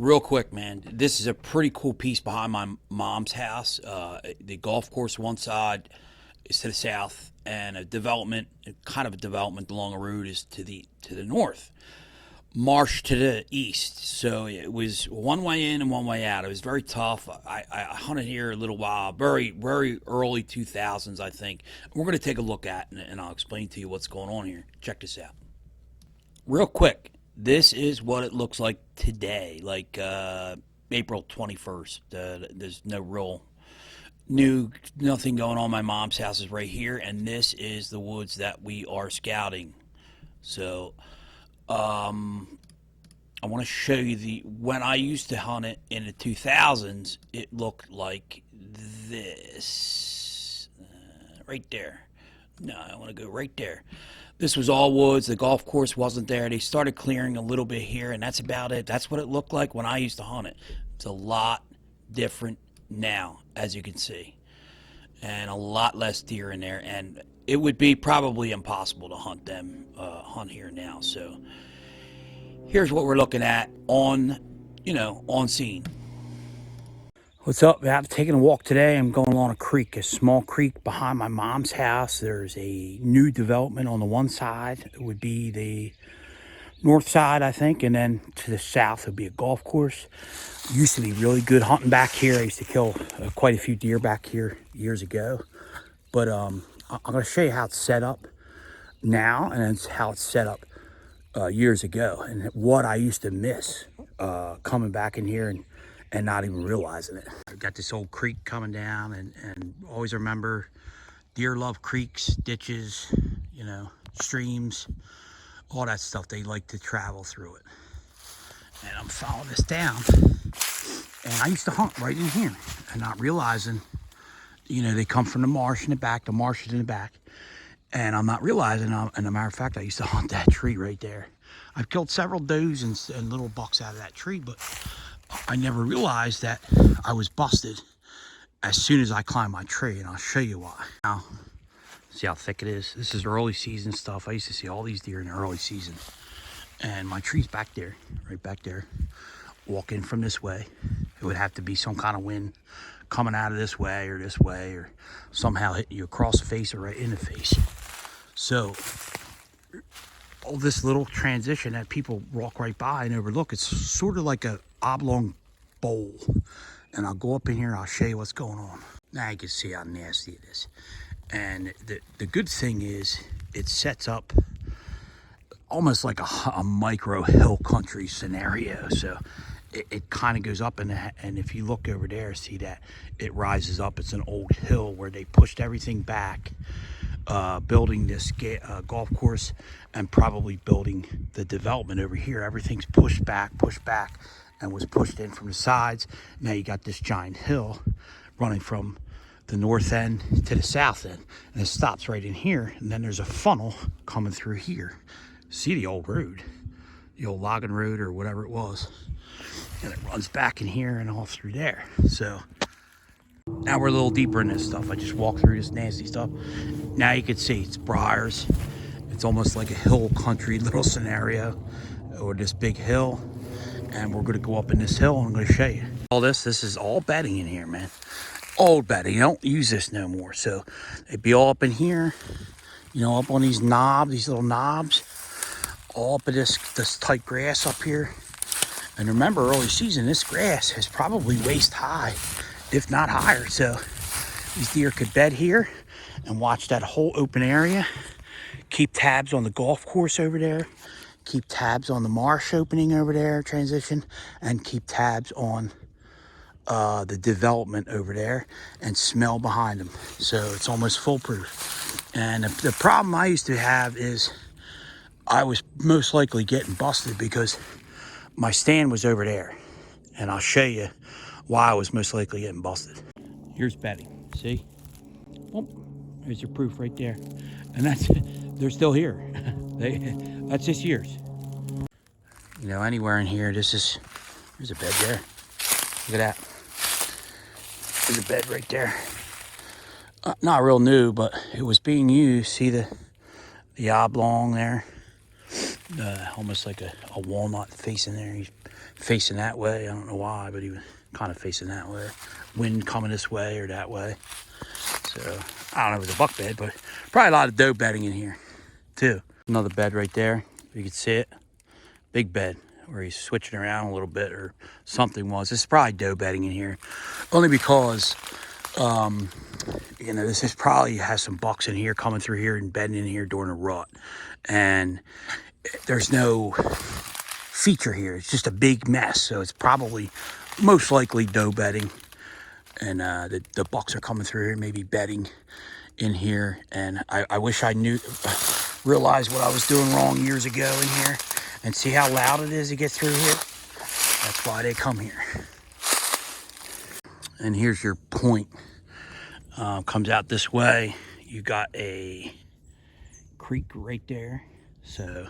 Real quick, man, this is a pretty cool piece behind my mom's house. The golf course one side is to the south, and a development, kind of a development along a road, is to the north. Marsh to the east. So it was one way in and one way out. It was very tough. I hunted here a little while, very early 2000s, I think. We're going to take a look at it, and I'll explain to you what's going on here. Check this out. Real quick, this is what it looks like today, like April 21st. There's no real nothing going on. My mom's house is right here, and this is the woods that we are scouting. So, I want to show you when I used to hunt it in the 2000s, it looked like this. Right there. No, I want to go right there. This was all woods. The golf course wasn't there. They started clearing a little bit here, and that's about it. That's what it looked like when I used to hunt it. It's a lot different now, as you can see, and a lot less deer in there, and it would be probably impossible to hunt here now. So here's what we're looking at on scene. What's up? I'm taking a walk today. I'm going along a creek, a small creek behind my mom's house. There's a new development on the one side. It would be the north side, I think, and then to the south would be a golf course. Used to be really good hunting back here. I used to kill quite a few deer back here years ago. But I'm going to show you how it's set up now, and then how it's set up years ago, and what I used to miss coming back in here and not even realizing it. I've got this old creek coming down, and always remember, deer love creeks, ditches, streams, all that stuff. They like to travel through it. And I'm following this down, and I used to hunt right in here and not realizing, they come from the marsh in the back. The marsh is in the back, and I'm not realizing. And a matter of fact, I used to hunt that tree right there. I've killed several does and little bucks out of that tree, but I never realized that I was busted as soon as I climbed my tree, and I'll show you why. Now, see how thick it is? This is early season stuff. I used to see all these deer in the early season. And my tree's back there, right back there. Walk in from this way. It would have to be some kind of wind coming out of this way, or somehow hitting you across the face or right in the face. So all this little transition that people walk right by and overlook, it's sort of like a oblong bowl. And I'll go up in here, I'll show you what's going on. Now you can see how nasty it is. And the good thing is it sets up almost like a micro hill country scenario. So it kind of goes up, and if you look over there, see that it rises up. It's an old hill where they pushed everything back, building this golf course, and probably building the development over here. Everything's pushed back, and was pushed in from the sides. Now you got this giant hill running from the north end to the south end, and it stops right in here, and then there's a funnel coming through here. See the old road, the old logging road or whatever it was, and it runs back in here and all through there. So now we're a little deeper in this stuff. I just walked through this nasty stuff. Now you can see it's briars. It's almost like a hill country little scenario, or this big hill, and we're going to go up in this hill, and I'm going to show you all this. This is all bedding in here, man. Old bedding. You don't use this no more, so it'd be all up in here, up on these knobs, these little knobs, all up in this tight grass up here. And remember, early season, this grass is probably waist high, if not higher. So these deer could bed here and watch that whole open area, keep tabs on the golf course over there, keep tabs on the marsh opening over there, transition, and keep tabs on the development over there, and smell behind them. So it's almost foolproof. And the problem I used to have is I was most likely getting busted because my stand was over there, and I'll show you why I was most likely getting busted. Here's bedding. See? Oh, there's your proof right there. And they're still here. That's just years. Anywhere in here, there's a bed there. Look at that. There's a bed right there. Not real new, but it was being used. See the oblong there? almost like a walnut facing there. He's facing that way. I don't know why, but he was kind of facing that way. Wind coming this way or that way. So I don't know if it was a buck bed, but probably a lot of doe bedding in here too. Another bed right there. You can see it. Big bed where he's switching around a little bit or something was. This is probably doe bedding in here. Only because, you know, this is probably has some bucks in here coming through here and bedding in here during a rut. And there's no feature here. It's just a big mess. So it's probably most likely doe bedding. And the bucks are coming through here, maybe bedding in here. And I wish I realized what I was doing wrong years ago in here. And see how loud it is to get through here? That's why they come here. And here's your point. Comes out this way. You got a creek right there. So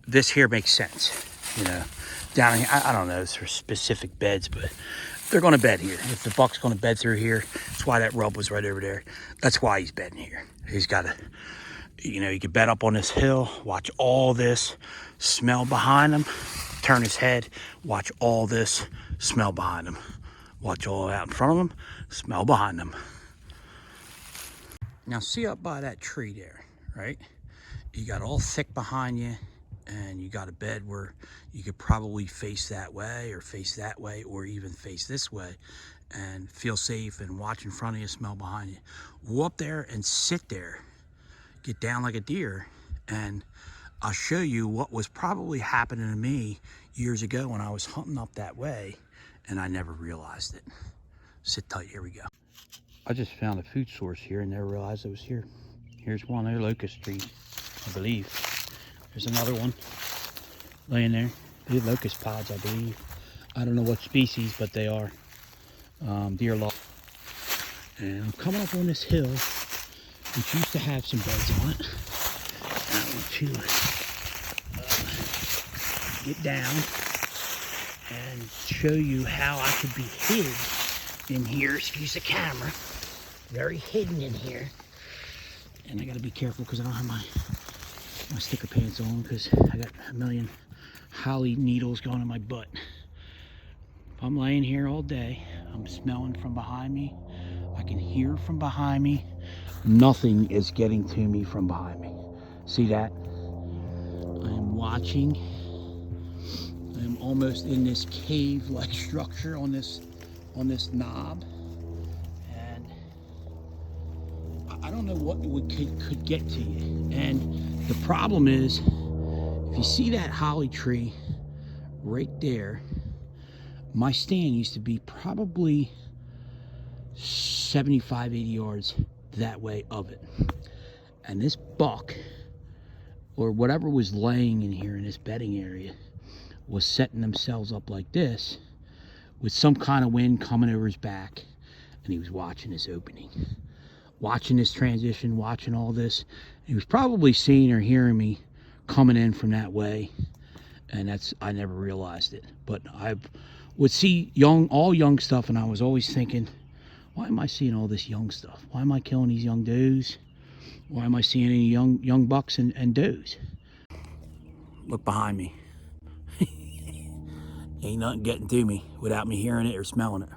this here makes sense. You know, down here, I don't know, for specific beds, but they're going to bed here. If the buck's going to bed through here, that's why that rub was right over there. That's why he's bedding here. He's got to, you know, you can bed up on this hill, watch all this, smell behind him, turn his head, watch all this, smell behind him. Watch all out in front of him, smell behind him. Now see up by that tree there, right? You got all thick behind you, and you got a bed where you could probably face that way or even face this way and feel safe and watch in front of you, smell behind you. Go up there and sit there, get down like a deer, and I'll show you what was probably happening to me years ago when I was hunting up that way and I never realized it. Sit tight, here we go. I just found a food source here and never realized it was here. Here's one of their locust trees, I believe. There's another one laying there. They're locust pods, I believe. I don't know what species, but they are. Deer lot. And I'm coming up on this hill, which used to have some beds on it. And I want to get down and show you how I could be hid in here. Excuse the camera. Very hidden in here. And I got to be careful because I don't have my sticker pants on because I got a million holly needles going in my butt. If I'm laying here all day, I'm smelling from behind me. I can hear from behind me. Nothing is getting to me from behind me. See that? I am watching. I am almost in this cave-like structure on this knob. And I don't know what could get to you. And the problem is, if you see that holly tree right there, my stand used to be probably 75, 80 yards that way of it. And this buck, or whatever was laying in here in this bedding area, was setting themselves up like this with some kind of wind coming over his back. And he was watching this opening, watching this transition, watching all this. He was probably seeing or hearing me coming in from that way. And I never realized it. But I would see all young stuff, and I was always thinking, why am I seeing all this young stuff? Why am I killing these young does? Why am I seeing any young bucks and does? Look behind me. Ain't nothing getting to me without me hearing it or smelling it.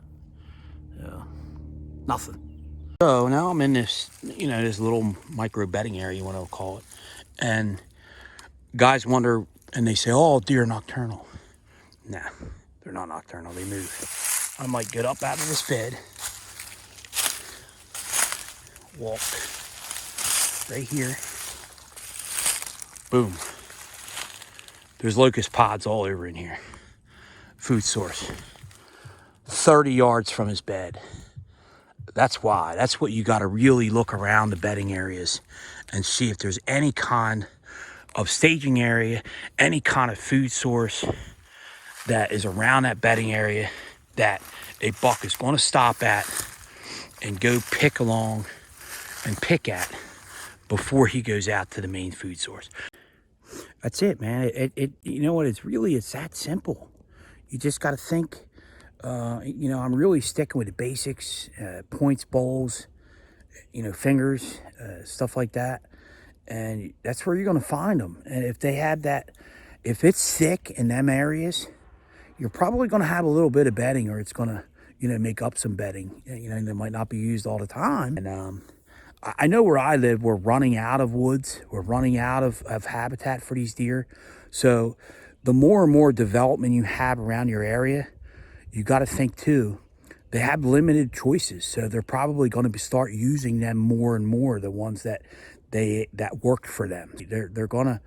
Nothing. So now I'm in this, you know, this little micro bedding area, you want to call it. And guys wonder, and they say, oh, deer are nocturnal. Nah, they're not nocturnal, they move. I might get up out of this bed, walk right here, boom. There's locust pods all over in here. Food source. 30 yards from his bed. That's why. That's what you got to really look around the bedding areas and see if there's any kind of staging area, any kind of food source that is around that bedding area that a buck is going to stop at and go pick along and pick at before he goes out to the main food source. That's it, man. You know what? It's that simple. You just got to think. You know, I'm really sticking with the basics, points, bowls, you know, fingers, stuff like that. and that's where you're going to find them. And if they have that, if it's thick in them areas, you're probably going to have a little bit of bedding, or it's going to, make up some bedding. That might not be used all the time. And I know where I live, we're running out of woods. We're running out of habitat for these deer. So the more and more development you have around your area, you got to think too, they have limited choices. So they're probably going to start using them more and more, the ones that worked for them. They're going to,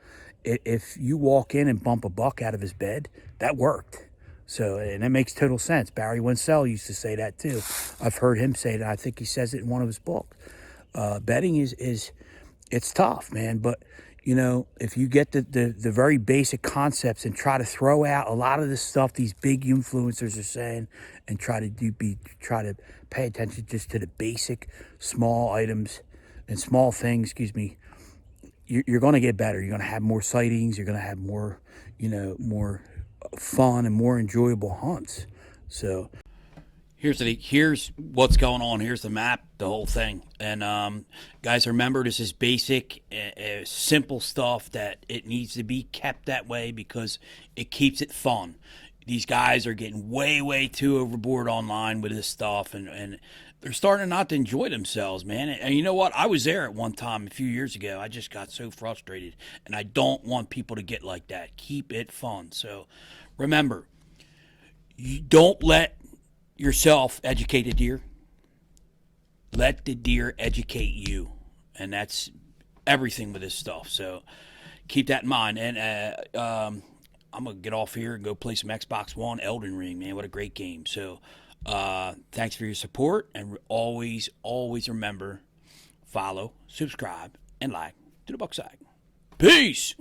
if you walk in and bump a buck out of his bed, that worked. So, and that makes total sense. Barry Winsell used to say that too. I've heard him say that. I think he says it in one of his books. Betting is it's tough, man. But if you get the very basic concepts and try to throw out a lot of the stuff these big influencers are saying, and try to pay attention just to the basic small items and small things, you're going to get better. You're going to have more sightings. You're going to have more, more fun and more enjoyable hunts. So here's what's going on. Here's the map, the whole thing. And guys, remember, this is basic, simple stuff that it needs to be kept that way because it keeps it fun. These guys are getting way too overboard online with this stuff, and they're starting not to enjoy themselves, man. And you know what? I was there at one time a few years ago. I just got so frustrated, and I don't want people to get like that. Keep it fun. So remember, you don't let yourself educate a deer. Let the deer educate you, and that's everything with this stuff. So keep that in mind. And I'm gonna get off here and go play some Xbox One, Elden Ring. Man, what a great game! So thanks for your support, and always remember, follow, subscribe, and like to the Buckside. Peace.